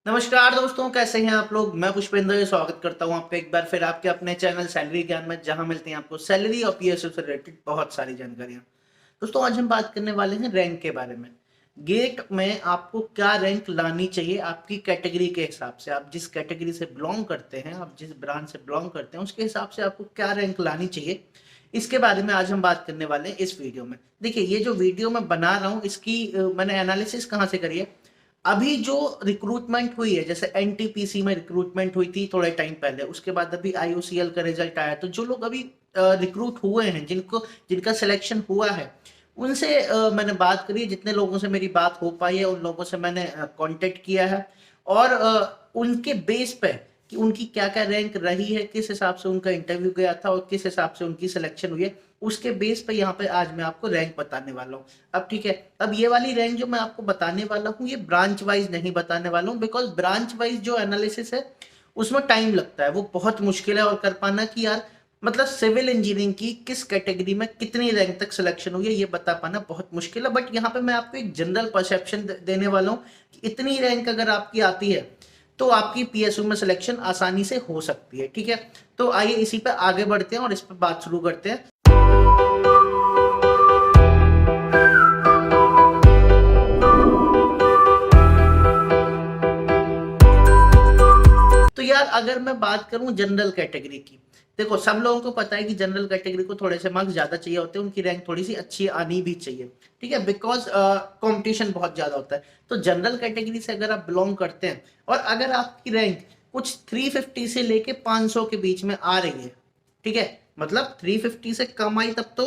नमस्कार दोस्तों, कैसे हैं आप लोग। मैं पुष्पेंद्र स्वागत करता हूं आपका एक बार फिर आपके अपने चैनल सैलरी ज्ञान में, जहां मिलती हैं आपको सैलरी और पीएसयू से रिलेटेड बहुत सारी जानकारियां। दोस्तों, आज हम बात करने वाले हैं रैंक के बारे में। गेट में आपको क्या रैंक लानी चाहिए आपकी कैटेगरी के हिसाब से। आप जिस कैटेगरी से बिलोंग करते हैं, आप जिस ब्रांच से बिलोंग करते हैं, उसके हिसाब से आपको क्या रैंक लानी चाहिए, इसके बारे में आज हम बात करने वाले हैं इस वीडियो में। देखिए, ये जो वीडियो मैं बना रहा हूँ, इसकी मैंने एनालिसिस कहाँ से करी है। अभी जो रिक्रूटमेंट हुई है, जैसे एनटीपीसी में रिक्रूटमेंट हुई थी थोड़े टाइम पहले, उसके बाद अभी आईओसीएल का रिजल्ट आया, तो जो लोग अभी रिक्रूट हुए हैं, जिनका सिलेक्शन हुआ है, उनसे मैंने बात करी। जितने लोगों से मेरी बात हो पाई है, उन लोगों से मैंने कांटेक्ट किया है, और उनके बेस पे कि उनकी क्या क्या रैंक रही है, किस हिसाब से उनका इंटरव्यू गया था और किस हिसाब से उनकी सिलेक्शन हुई है, उसके बेस पे यहाँ पे आज मैं आपको रैंक बताने वाला हूँ। अब ठीक है, अब ये वाली रैंक जो मैं आपको बताने वाला हूँ, ये ब्रांच वाइज नहीं बताने वाला हूँ, बिकॉज ब्रांच वाइज जो एनालिसिस है उसमें टाइम लगता है, वो बहुत मुश्किल है और कर पाना कि यार मतलब सिविल इंजीनियरिंग की किस कैटेगरी में कितनी रैंक तक सिलेक्शन हुई है, ये बता पाना बहुत मुश्किल है। बट यहाँ पे मैं आपको एक जनरल परसेप्शन देने वाला हूँ कि इतनी रैंक अगर आपकी आती है तो आपकी पीएसयू में सिलेक्शन आसानी से हो सकती है। ठीक है, तो आइए इसी पे आगे बढ़ते हैं और इस पर बात शुरू करते हैं। तो यार, अगर मैं बात करूं जनरल कैटेगरी की, देखो सब लोगों को पता है कि जनरल कैटेगरी को थोड़े से मार्क्स ज्यादा चाहिए होते हैं, उनकी रैंक थोड़ी सी अच्छी आनी भी चाहिए। ठीक है, बिकॉज कंपटीशन बहुत ज्यादा होता है। तो जनरल कैटेगरी से अगर आप बिलोंग करते हैं और अगर आपकी रैंक कुछ 350 से लेके 500 के बीच में आ रही है, ठीक है, मतलब 350 से कम आई तब तो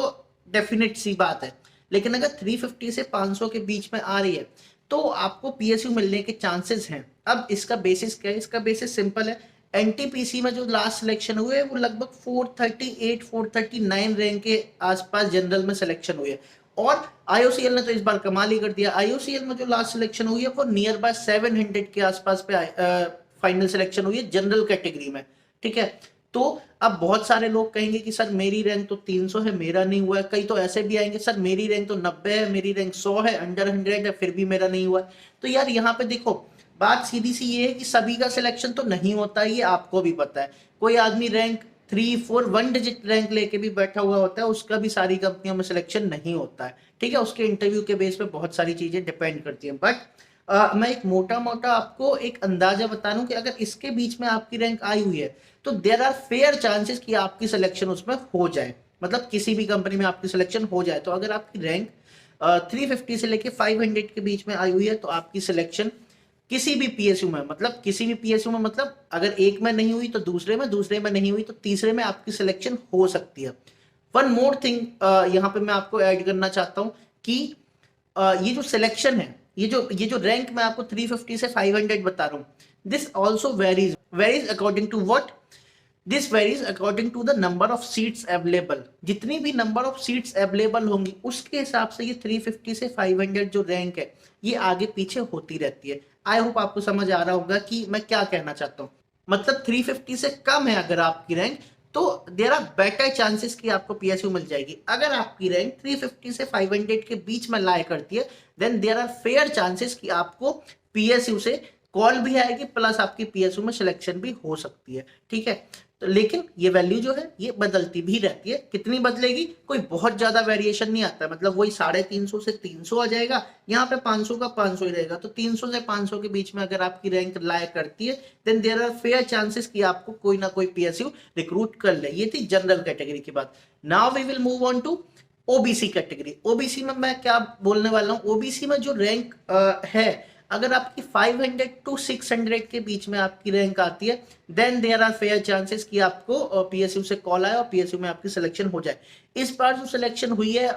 डेफिनेट सी बात है, लेकिन अगर 350 से 500 के बीच में आ रही है तो आपको पीएसयू मिलने के चांसेस हैं। अब इसका बेसिस क्या है? इसका बेसिस सिंपल है। एनटीपीसी में जो लास्ट सिलेक्शन हुए वो लगभग 438 439 रैंक के आसपास जनरल में सिलेक्शन हुई है, और आईओसीएल ने तो इस बार कमाल ही कर दिया। आईओसीएल में जो लास्ट सिलेक्शन हुई है वो नियर बाय 700 के आसपास पे फाइनल सिलेक्शन हुई है जनरल कैटेगरी में। ठीक है, तो अब बहुत सारे लोग कहेंगे कि सर मेरी रैंक तो 300 है, मेरा नहीं हुआ है। कई तो ऐसे भी आएंगे, सर मेरी रैंक तो 90 है, मेरी रैंक 100 है, अंडर 100 है, फिर भी मेरा नहीं हुआ है। तो यार यहाँ पे देखो, बात सीधी सी ये है कि सभी का सिलेक्शन तो नहीं होता है, ये आपको भी पता है। कोई आदमी रैंक 3 4 1 डिजिट रैंक लेके भी बैठा हुआ होता है, उसका भी सारी कंपनियों में सिलेक्शन नहीं होता है। ठीक है, उसके इंटरव्यू के बेस पे बहुत सारी चीजें डिपेंड करती हैं। बट मैं एक मोटा मोटा आपको एक अंदाजा बता रहा हूं कि अगर इसके बीच में आपकी रैंक आई हुई है तो देर आर फेयर चांसेस कि आपकी सिलेक्शन उसमें हो जाए, मतलब किसी भी कंपनी में आपकी सिलेक्शन हो जाए। तो अगर आपकी रैंक 350 से लेके 500 के बीच में आई हुई है तो आपकी सिलेक्शन किसी भी पीएसयू में, मतलब किसी भी पीएसयू में, मतलब अगर एक में नहीं हुई तो दूसरे में, दूसरे में नहीं हुई तो तीसरे में आपकी सिलेक्शन हो सकती है। वन मोर थिंग यहाँ पे मैं आपको ऐड करना चाहता हूँ कि ये जो सिलेक्शन है, ये जो रैंक मैं आपको 350 से 500 बता रहा हूँ, this also varies according to what, this varies according to the number of seats available. जितनी भी नंबर ऑफ सीट्स अवेलेबल होंगी उसके हिसाब से ये 350 से 500 जो रैंक है ये आगे पीछे होती रहती है। आई होप आपको समझ आ रहा होगा कि मैं क्या कहना चाहता हूँ। मतलब 350 से कम है अगर आपकी रैंक, तो देर आर बेटर चांसेस कि आपको पीएसयू मिल जाएगी। अगर आपकी रैंक 350 से 500 के बीच में लाया करती है, then there are fair chances कि आपको पीएसयू से कॉल भी आएगी, प्लस आपकी पीएसयू में सिलेक्शन भी हो सकती है। ठीक है, तो लेकिन ये वैल्यू जो है ये बदलती भी रहती है। कितनी बदलेगी? कोई बहुत ज्यादा वेरिएशन नहीं आता, मतलब वही 350 से 300 आ जाएगा, यहाँ पे 500 का 500 ही रहेगा। तो 300 से 500 के बीच में अगर आपकी रैंक लाया करती है, then there are fair chances कि आपको कोई ना कोई पीएसयू रिक्रूट कर ले। ये थी जनरल कैटेगरी की बात। Now we will move on to OBC category. OBC में मैं क्या बोलने वाला हूँ, ओबीसी में जो रैंक है, अगर आपकी 500 टू 600 के बीच में आपकी रैंक आती है, then there are fair chances कि आपको पीएसयू से कॉल आए और पीएसयू में आपकी सिलेक्शन हो जाए। इस बार जो सिलेक्शन हुई है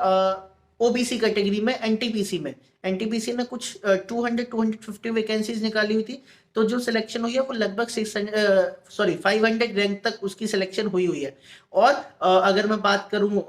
ओबीसी कैटेगरी में, एनटीपीसी ने कुछ 200-250 वैकेंसीज निकाली हुई थी, तो जो सिलेक्शन हुई है वो लगभग 500 रैंक तक उसकी सिलेक्शन हुई है। और अगर मैं बात करूं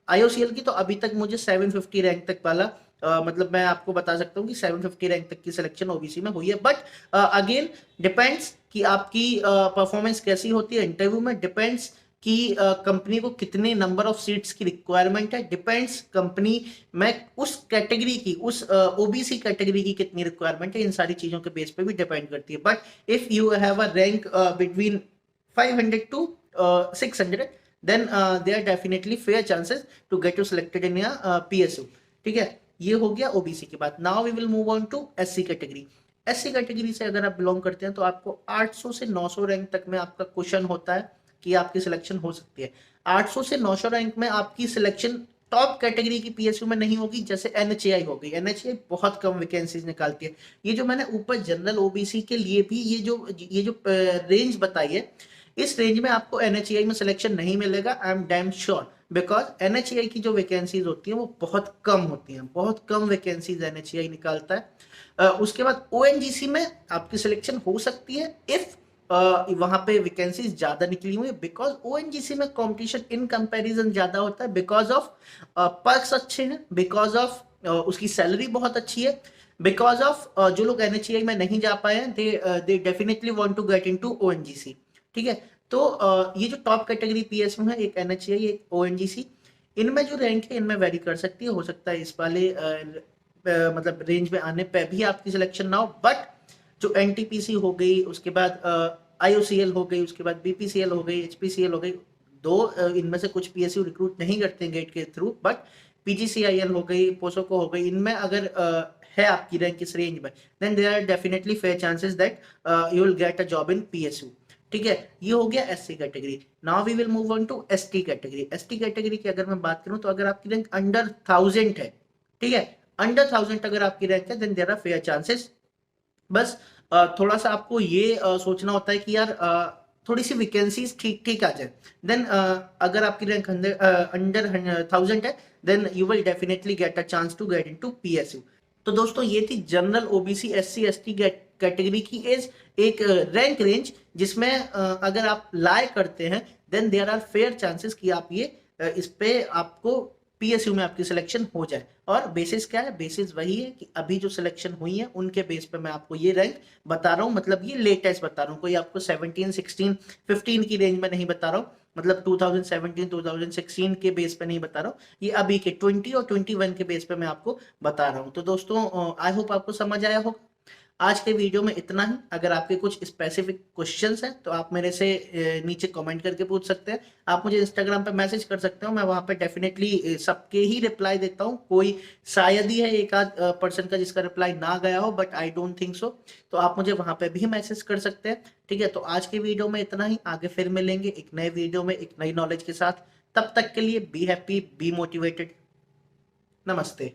आईओसीएल की, तो अभी तक मुझे 750 रैंक तक वाला मतलब मैं आपको बता सकता हूँ कि 750 रैंक तक की सिलेक्शन ओबीसी में हुई है। बट अगेन डिपेंड्स कि आपकी परफॉर्मेंस कैसी होती है इंटरव्यू में, डिपेंड्स कि कंपनी को कितने नंबर ऑफ सीट्स की रिक्वायरमेंट है, डिपेंड्स कंपनी में उस कैटेगरी की, उस ओबीसी कैटेगरी की कितनी रिक्वायरमेंट है, इन सारी चीजों के बेस पे भी डिपेंड करती है। But if you have a rank between 500 to 600, then there are definitely fair chances to get you selected in a PSU। ठीक है, ये हो गया ओबीसी की बात। Now we will move on to SC category. SC category से अगर आप बिलोंग करते हैं तो आपको 800 से 900 रैंक तक में आपका क्वेश्चन होता है कि आपकी सिलेक्शन हो सकती है। 800 से 900 रैंक में आपकी सिलेक्शन टॉप कैटेगरी की पीएसयू में नहीं होगी, जैसे एनएचएआई हो गई। एनएचएआई बहुत कम वैकेंसीज निकालती है। ये जो मैंने ऊपर जनरल ओबीसी के लिए भी ये जो रेंज बताई है, इस रेंज में आपको एनएचएआई में सिलेक्शन नहीं मिलेगा, I am damn sure, because NHAI की जो वैकेंसीज होती हैं वो बहुत कम होती हैं, बहुत कम वैकेंसीज एनएचएआई निकालता है। उसके बाद ओएनजीसी में आपकी सिलेक्शन हो सकती है इफ वहां पे वैकेंसीज ज्यादा निकली हुई, बिकॉज ओएनजीसी में कंपटीशन इन कंपैरिजन ज्यादा होता है, बिकॉज ऑफ पर्क्स अच्छे हैं, बिकॉज ऑफ उसकी सैलरी बहुत अच्छी है, बिकॉज ऑफ जो लोग एनएचएआई में नहीं जा पाए हैं they definitely want to get into ONGC. ठीक है, तो ये जो टॉप कैटेगरी पीएसयू है, एक एनएचएआई एक ओएनजीसी, इनमें जो रैंक है इनमें वेरी कर सकती है। हो सकता है इस वाले मतलब रेंज में आने पे भी आपकी सिलेक्शन ना हो, बट जो एनटीपीसी हो गई, उसके बाद आईओसीएल हो गई, उसके बाद बीपीसीएल हो गई, एचपीसीएल हो गई, दो इनमें से कुछ पीएसयू रिक्रूट नहीं करते हैं गेट के थ्रू, बट पीजीसीआईएल हो गई, पोसोको हो गई, इनमें अगर है आपकी रैंक इस रेंज में, then there are definitely fair chances that you will get a job in PSU. ठीक है, ये हो गया SC category. Now we will move on to ST category. ST category की अगर मैं बात करूं तो अगर आपकी रैंक अंडर 1000 है, ठीक है, अंडर 1000 अगर आपकी रैंक है, then there are fair chances. बस थोड़ा सा आपको ये सोचना होता है कि यार थोड़ी सी वैकेंसीज ठीक ठीक आ जाए, देन अगर आपकी रैंक अंडर 1000 है, then you will definitely get a chance to get into PSU. तो दोस्तों ये थी general OBC SC ST category की एज एक रैंक रेंज, जिसमें अगर आप लाए करते हैं then there are fair chances कि आप ये इस पे आपको पीएसयू में आपकी सिलेक्शन हो जाए। और बेसिस क्या है? बेसिस वही है कि अभी जो सिलेक्शन हुई है उनके बेस पे मैं आपको ये रैंक बता रहा हूँ, मतलब ये लेटेस्ट बता रहा हूँ, कोई आपको 17 16 15 की रेंज में नहीं बता रहा हूँ, मतलब 2017 2016 के बेस पे नहीं बता रहा हूँ, ये अभी के 20 और 21 के बेस पे मैं आपको बता रहा हूँ। तो दोस्तों आई होप आपको समझ आया होगा। आज के वीडियो में इतना ही। अगर आपके कुछ स्पेसिफिक क्वेश्चंस हैं तो आप मेरे से नीचे कमेंट करके पूछ सकते हैं। आप मुझे इंस्टाग्राम पे मैसेज कर सकते हो, मैं वहां पे डेफिनेटली सबके ही रिप्लाई देता हूं। कोई शायद ही है एक आध पर्सन का जिसका रिप्लाई ना गया हो, but I don't think so. तो आप मुझे वहां पे भी मैसेज कर सकते हैं। ठीक है, तो आज के वीडियो में इतना ही। आगे फिर मिलेंगे एक नए वीडियो में एक नई नॉलेज के साथ। तब तक के लिए बी हैप्पी, बी मोटिवेटेड। नमस्ते।